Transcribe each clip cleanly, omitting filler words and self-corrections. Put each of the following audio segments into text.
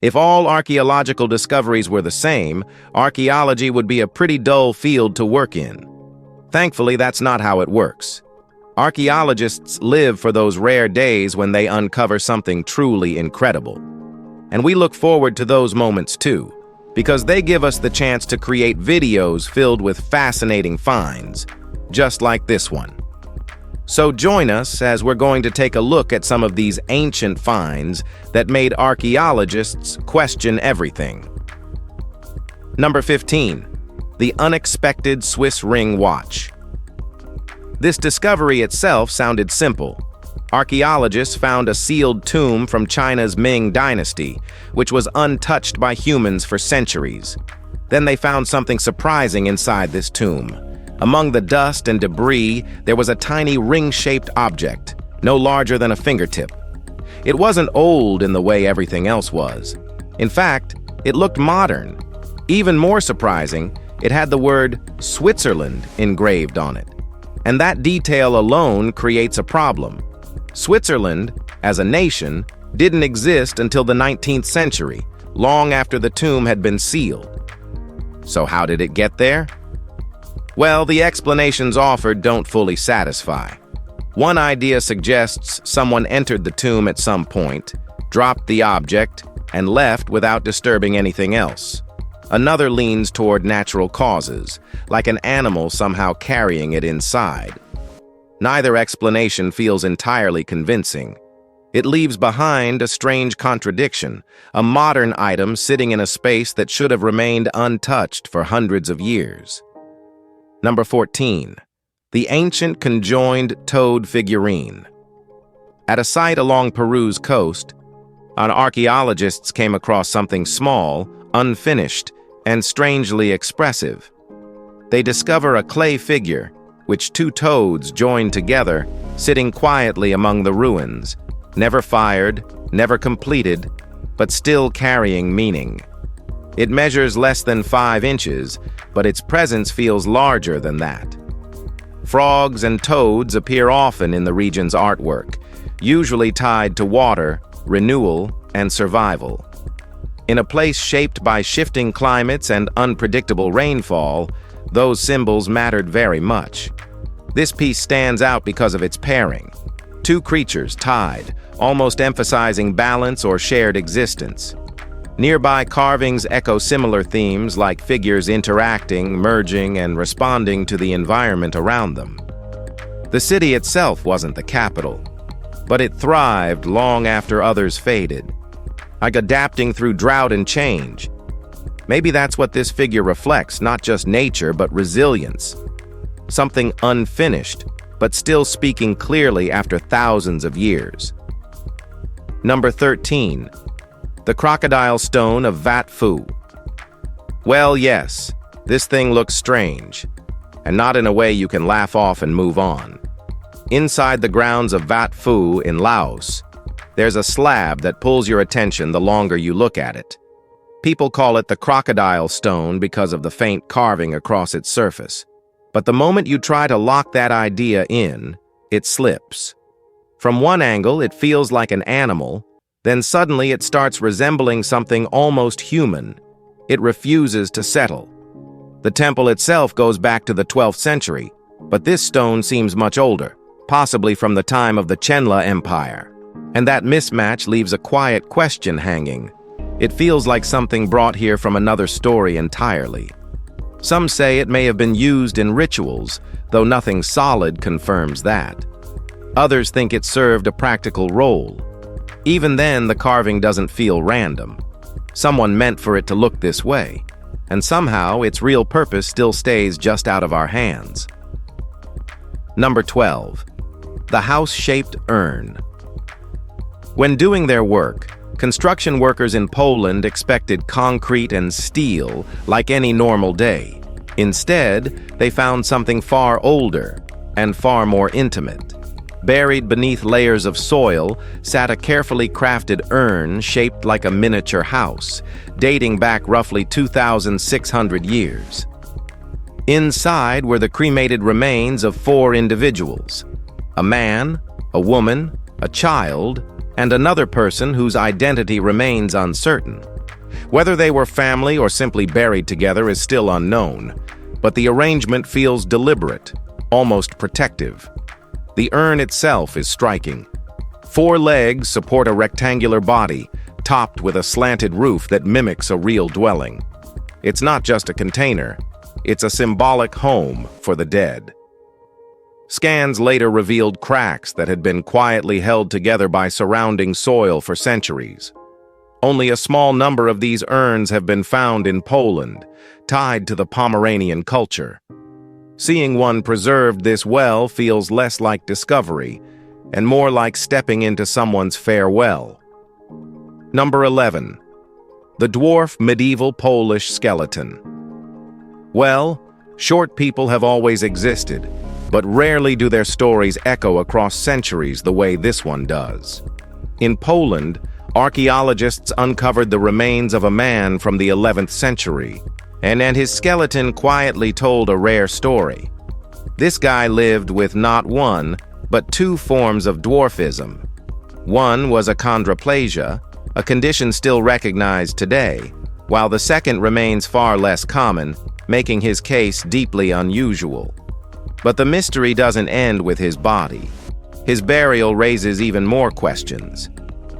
If all archaeological discoveries were the same, archaeology would be a pretty dull field to work in. Thankfully, that's not how it works. Archaeologists live for those rare days when they uncover something truly incredible. And we look forward to those moments too, because they give us the chance to create videos filled with fascinating finds, just like this one. So join us as we're going to take a look at some of these ancient finds that made archaeologists question everything. Number 15. The unexpected Swiss ring watch. This discovery itself sounded simple. Archaeologists found a sealed tomb from China's Ming dynasty, which was untouched by humans for centuries. Then they found something surprising inside this tomb. Among the dust and debris, there was a tiny ring-shaped object, no larger than a fingertip. It wasn't old in the way everything else was. In fact, it looked modern. Even more surprising, it had the word Switzerland engraved on it. And that detail alone creates a problem. Switzerland, as a nation, didn't exist until the 19th century, long after the tomb had been sealed. So how did it get there? Well, the explanations offered don't fully satisfy. One idea suggests someone entered the tomb at some point, dropped the object, and left without disturbing anything else. Another leans toward natural causes, like an animal somehow carrying it inside. Neither explanation feels entirely convincing. It leaves behind a strange contradiction, a modern item sitting in a space that should have remained untouched for hundreds of years. Number 14. The ancient conjoined toad figurine. At a site along Peru's coast, archaeologists came across something small, unfinished, and strangely expressive. They discover a clay figure, which two toads joined together, sitting quietly among the ruins, never fired, never completed, but still carrying meaning. It measures less than 5 inches, but its presence feels larger than that. Frogs and toads appear often in the region's artwork, usually tied to water, renewal, and survival. In a place shaped by shifting climates and unpredictable rainfall, those symbols mattered very much. This piece stands out because of its pairing. Two creatures tied, almost emphasizing balance or shared existence. Nearby carvings echo similar themes like figures interacting, merging, and responding to the environment around them. The city itself wasn't the capital, but it thrived long after others faded, like adapting through drought and change. Maybe that's what this figure reflects, not just nature, but resilience. Something unfinished, but still speaking clearly after thousands of years. Number 13. The crocodile stone of Wat Phu. Well, yes, this thing looks strange, and not in a way you can laugh off and move on. Inside the grounds of Wat Phu in Laos, there's a slab that pulls your attention the longer you look at it. People call it the crocodile stone because of the faint carving across its surface. But the moment you try to lock that idea in, it slips. From one angle, it feels like an animal, then suddenly it starts resembling something almost human. It refuses to settle. The temple itself goes back to the 12th century, but this stone seems much older, possibly from the time of the Chenla Empire. And that mismatch leaves a quiet question hanging. It feels like something brought here from another story entirely. Some say it may have been used in rituals, though nothing solid confirms that. Others think it served a practical role. Even then, the carving doesn't feel random. Someone meant for it to look this way, and somehow its real purpose still stays just out of our hands. Number 12. The house-shaped urn. When doing their work, construction workers in Poland expected concrete and steel like any normal day. Instead, they found something far older and far more intimate. Buried beneath layers of soil sat a carefully crafted urn shaped like a miniature house, dating back roughly 2,600 years. Inside were the cremated remains of 4 individuals: a man, a woman, a child, and another person whose identity remains uncertain. Whether they were family or simply buried together is still unknown, but the arrangement feels deliberate, almost protective. The urn itself is striking. 4 legs support a rectangular body, topped with a slanted roof that mimics a real dwelling. It's not just a container, it's a symbolic home for the dead. Scans later revealed cracks that had been quietly held together by surrounding soil for centuries. Only a small number of these urns have been found in Poland, tied to the Pomeranian culture. Seeing one preserved this well feels less like discovery, and more like stepping into someone's farewell. Number 11. The dwarf medieval Polish skeleton. Well, short people have always existed, but rarely do their stories echo across centuries the way this one does. In Poland, archaeologists uncovered the remains of a man from the 11th century, and his skeleton quietly told a rare story. This guy lived with not one, but 2 forms of dwarfism. One was achondroplasia, a condition still recognized today, while the second remains far less common, making his case deeply unusual. But the mystery doesn't end with his body. His burial raises even more questions.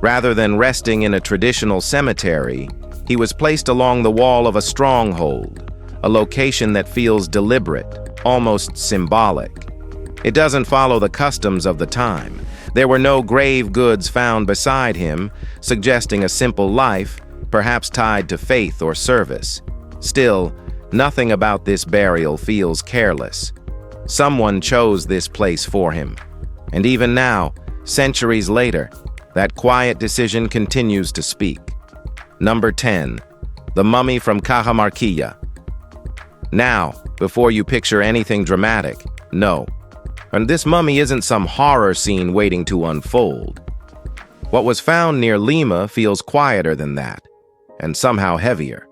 Rather than resting in a traditional cemetery, he was placed along the wall of a stronghold, a location that feels deliberate, almost symbolic. It doesn't follow the customs of the time. There were no grave goods found beside him, suggesting a simple life, perhaps tied to faith or service. Still, nothing about this burial feels careless. Someone chose this place for him. And even now, centuries later, that quiet decision continues to speak. Number 10. The Mummy from Cajamarquilla. Now, before you picture anything dramatic, no. And this mummy isn't some horror scene waiting to unfold. What was found near Lima feels quieter than that, and somehow heavier.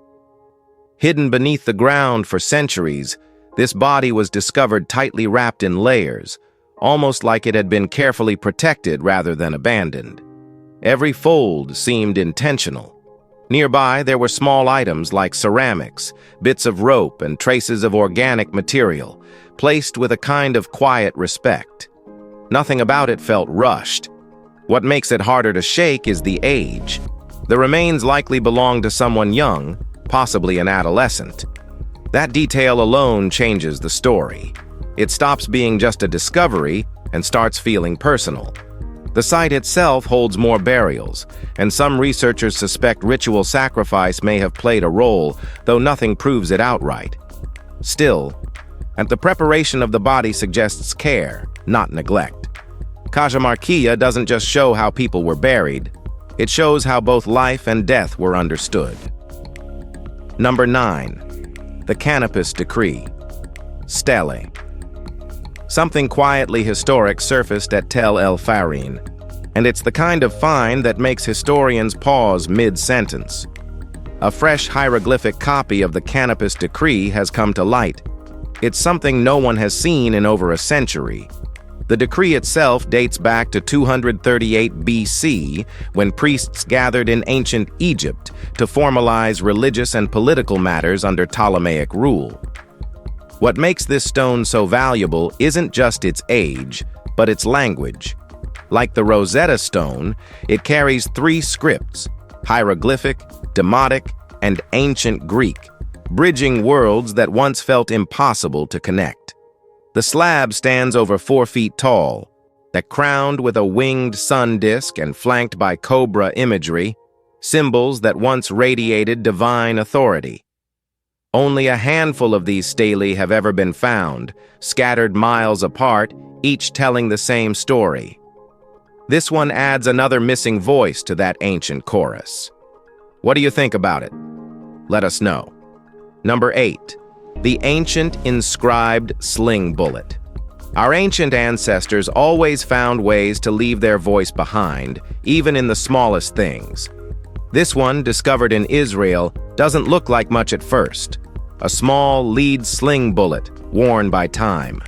Hidden beneath the ground for centuries, this body was discovered tightly wrapped in layers, almost like it had been carefully protected rather than abandoned. Every fold seemed intentional. Nearby, there were small items like ceramics, bits of rope, and traces of organic material, placed with a kind of quiet respect. Nothing about it felt rushed. What makes it harder to shake is the age. The remains likely belonged to someone young, possibly an adolescent. That detail alone changes the story. It stops being just a discovery and starts feeling personal. The site itself holds more burials, and some researchers suspect ritual sacrifice may have played a role, though nothing proves it outright. Still, the preparation of the body suggests care, not neglect. Cajamarquilla doesn't just show how people were buried, it shows how both life and death were understood. Number 9. The Canopus Decree. Stele. Something quietly historic surfaced at Tel El Farin, and it's the kind of find that makes historians pause mid-sentence. A fresh hieroglyphic copy of the Canopus Decree has come to light. It's something no one has seen in over a century. The decree itself dates back to 238 BC, when priests gathered in ancient Egypt to formalize religious and political matters under Ptolemaic rule. What makes this stone so valuable isn't just its age, but its language. Like the Rosetta Stone, it carries 3 scripts: hieroglyphic, Demotic, and ancient Greek, bridging worlds that once felt impossible to connect. The slab stands over 4 feet tall, crowned with a winged sun disk and flanked by cobra imagery, symbols that once radiated divine authority. Only a handful of these stelae have ever been found, scattered miles apart, each telling the same story. This one adds another missing voice to that ancient chorus. What do you think about it? Let us know. Number 8. The ancient inscribed sling bullet. Our ancient ancestors always found ways to leave their voice behind, even in the smallest things. This one, discovered in Israel, doesn't look like much at first. A small lead sling bullet, worn by time.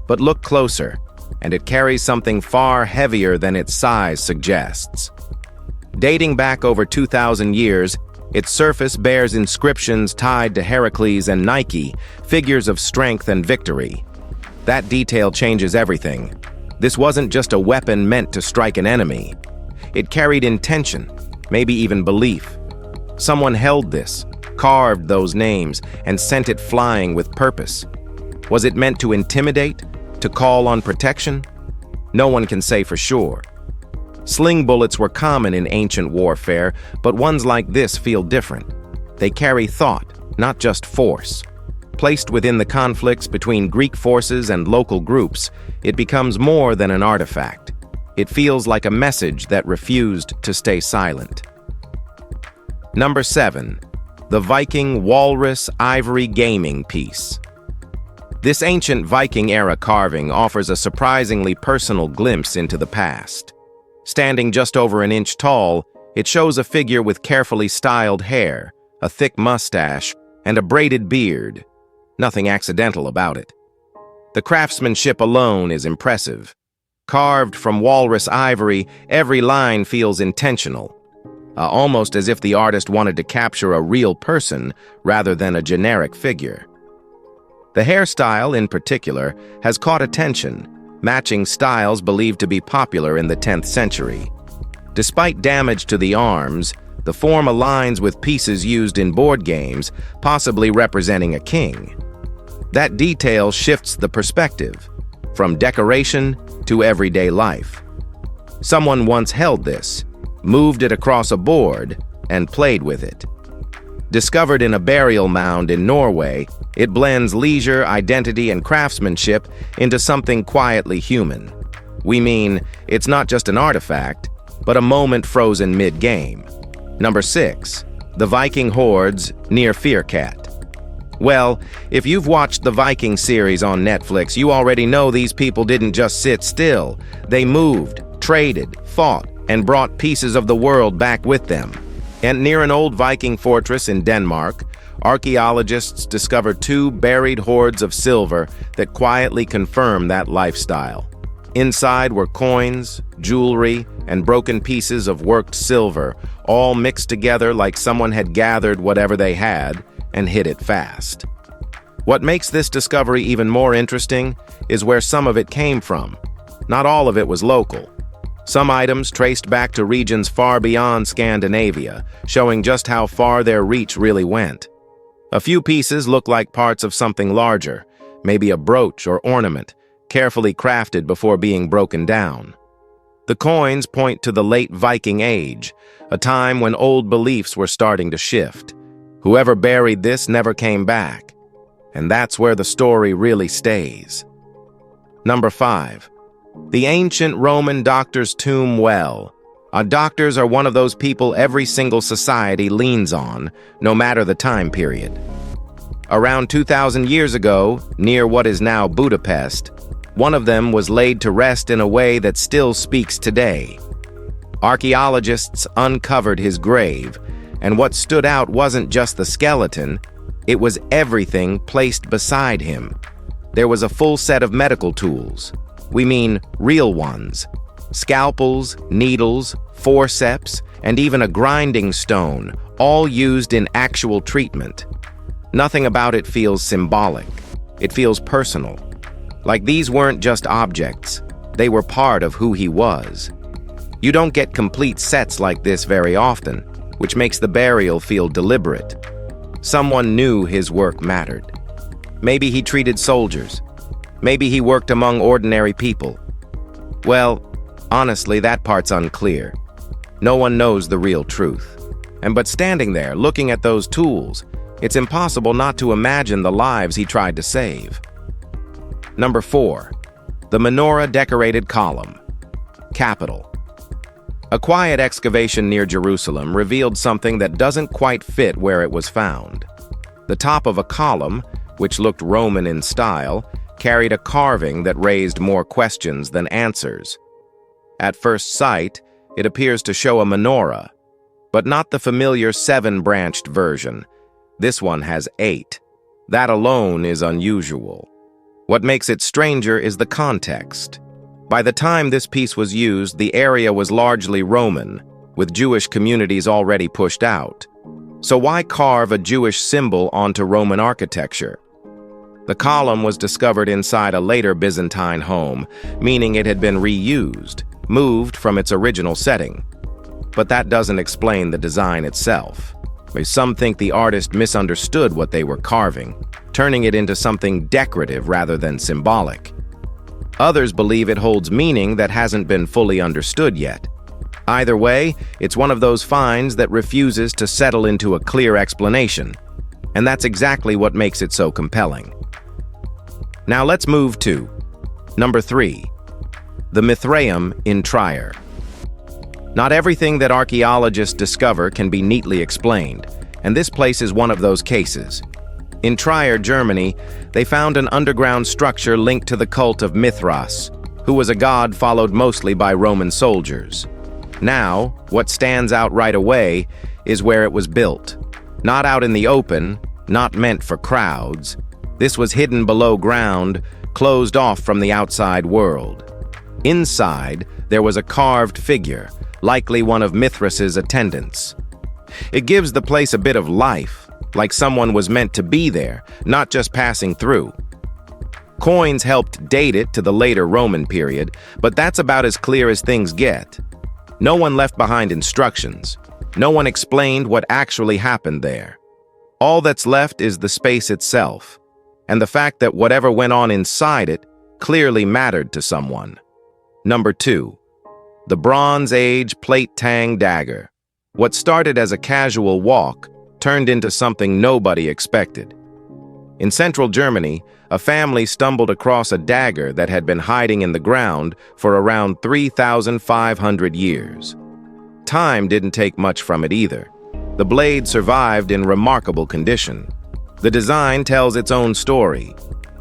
But look closer, and it carries something far heavier than its size suggests. Dating back over 2,000 years, Its surface bears inscriptions tied to Heracles and Nike, figures of strength and victory. That detail changes everything. This wasn't just a weapon meant to strike an enemy. It carried intention, maybe even belief. Someone held this, carved those names, and sent it flying with purpose. Was it meant to intimidate, to call on protection? No one can say for sure. Sling bullets were common in ancient warfare, but ones like this feel different. They carry thought, not just force. Placed within the conflicts between Greek forces and local groups, it becomes more than an artifact. It feels like a message that refused to stay silent. Number 7. The Viking Walrus Ivory Gaming Piece. This ancient Viking-era carving offers a surprisingly personal glimpse into the past. Standing just over an inch tall, it shows a figure with carefully styled hair, a thick mustache, and a braided beard. Nothing accidental about it. The craftsmanship alone is impressive. Carved from walrus ivory, every line feels intentional, almost as if the artist wanted to capture a real person rather than a generic figure. The hairstyle, in particular, has caught attention, matching styles believed to be popular in the 10th century. Despite damage to the arms, the form aligns with pieces used in board games, possibly representing a king. That detail shifts the perspective, from decoration to everyday life. Someone once held this, moved it across a board, and played with it. Discovered in a burial mound in Norway, it blends leisure, identity, and craftsmanship into something quietly human. We mean, it's not just an artifact, but a moment frozen mid-game. Number 6. The Viking Hordes near Firkat. Well, if you've watched the Viking series on Netflix, you already know these people didn't just sit still. They moved, traded, fought, and brought pieces of the world back with them. And near an old Viking fortress in Denmark, archaeologists discovered 2 buried hoards of silver that quietly confirm that lifestyle. Inside were coins, jewelry, and broken pieces of worked silver, all mixed together like someone had gathered whatever they had and hid it fast. What makes this discovery even more interesting is where some of it came from. Not all of it was local. Some items traced back to regions far beyond Scandinavia, showing just how far their reach really went. A few pieces look like parts of something larger, maybe a brooch or ornament, carefully crafted before being broken down. The coins point to the late Viking Age, a time when old beliefs were starting to shift. Whoever buried this never came back, and that's where the story really stays. Number 5. The ancient Roman doctor's tomb well. Doctors are one of those people every single society leans on, no matter the time period. Around 2,000 years ago, near what is now Budapest, one of them was laid to rest in a way that still speaks today. Archaeologists uncovered his grave, and what stood out wasn't just the skeleton, it was everything placed beside him. There was a full set of medical tools. We mean real ones. Scalpels, needles, forceps, and even a grinding stone, all used in actual treatment. Nothing about it feels symbolic. It feels personal. Like these weren't just objects. They were part of who he was. You don't get complete sets like this very often, which makes the burial feel deliberate. Someone knew his work mattered. Maybe he treated soldiers. Maybe he worked among ordinary people. Well, honestly, that part's unclear. No one knows the real truth. But standing there, looking at those tools, it's impossible not to imagine the lives he tried to save. Number 4. The menorah-decorated column. Capital. A quiet excavation near Jerusalem revealed something that doesn't quite fit where it was found. The top of a column, which looked Roman in style, carried a carving that raised more questions than answers. At first sight, it appears to show a menorah, but not the familiar 7-branched version. This one has 8. That alone is unusual. What makes it stranger is the context. By the time this piece was used, the area was largely Roman, with Jewish communities already pushed out. So why carve a Jewish symbol onto Roman architecture? The column was discovered inside a later Byzantine home, meaning it had been reused, moved from its original setting. But that doesn't explain the design itself. Some think the artist misunderstood what they were carving, turning it into something decorative rather than symbolic. Others believe it holds meaning that hasn't been fully understood yet. Either way, it's one of those finds that refuses to settle into a clear explanation, and that's exactly what makes it so compelling. Now let's move to number 3, the Mithraeum in Trier. Not everything that archaeologists discover can be neatly explained, and this place is one of those cases. In Trier, Germany, they found an underground structure linked to the cult of Mithras, who was a god followed mostly by Roman soldiers. Now, what stands out right away is where it was built. Not out in the open, not meant for crowds. This was hidden below ground, closed off from the outside world. Inside, there was a carved figure, likely one of Mithras's attendants. It gives the place a bit of life, like someone was meant to be there, not just passing through. Coins helped date it to the later Roman period, but that's about as clear as things get. No one left behind instructions. No one explained what actually happened there. All that's left is the space itself, and the fact that whatever went on inside it clearly mattered to someone. Number 2, the Bronze Age plate tang dagger. What started as a casual walk turned into something nobody expected. In central Germany, a family stumbled across a dagger that had been hiding in the ground for around 3,500 years. Time didn't take much from it either. The blade survived in remarkable condition. The design tells its own story.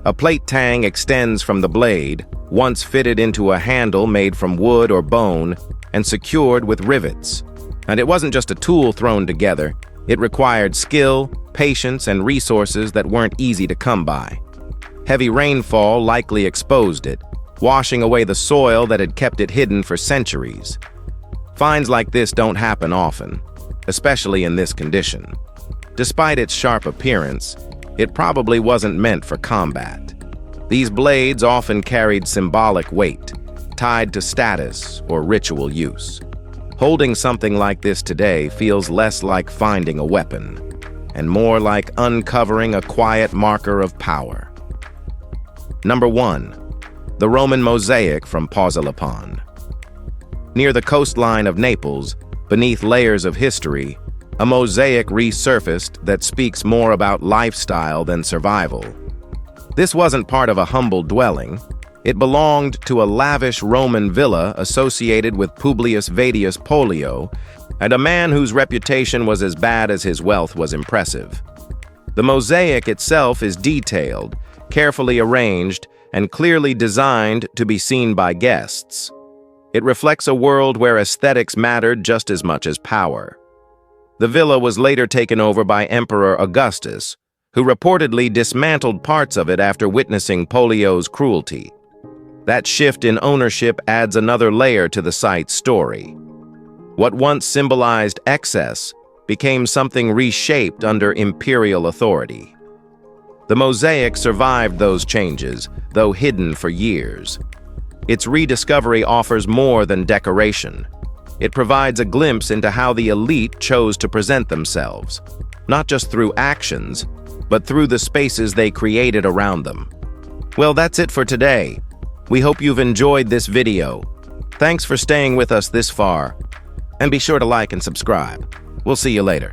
A plate tang extends from the blade, once fitted into a handle made from wood or bone and secured with rivets. And it wasn't just a tool thrown together. It required skill, patience, and resources that weren't easy to come by. Heavy rainfall likely exposed it, washing away the soil that had kept it hidden for centuries. Finds like this don't happen often, especially in this condition. Despite its sharp appearance, it probably wasn't meant for combat. These blades often carried symbolic weight, tied to status or ritual use. Holding something like this today feels less like finding a weapon, and more like uncovering a quiet marker of power. Number 1, the Roman mosaic from Pozzolan. Near the coastline of Naples, beneath layers of history, a mosaic resurfaced that speaks more about lifestyle than survival. This wasn't part of a humble dwelling. It belonged to a lavish Roman villa associated with Publius Vedius Pollio, and a man whose reputation was as bad as his wealth was impressive. The mosaic itself is detailed, carefully arranged, and clearly designed to be seen by guests. It reflects a world where aesthetics mattered just as much as power. The villa was later taken over by Emperor Augustus, who reportedly dismantled parts of it after witnessing Pollio's cruelty. That shift in ownership adds another layer to the site's story. What once symbolized excess became something reshaped under imperial authority. The mosaic survived those changes, though hidden for years. Its rediscovery offers more than decoration. It provides a glimpse into how the elite chose to present themselves, not just through actions, but through the spaces they created around them. Well, that's it for today. We hope you've enjoyed this video. Thanks for staying with us this far, and be sure to like and subscribe. We'll see you later.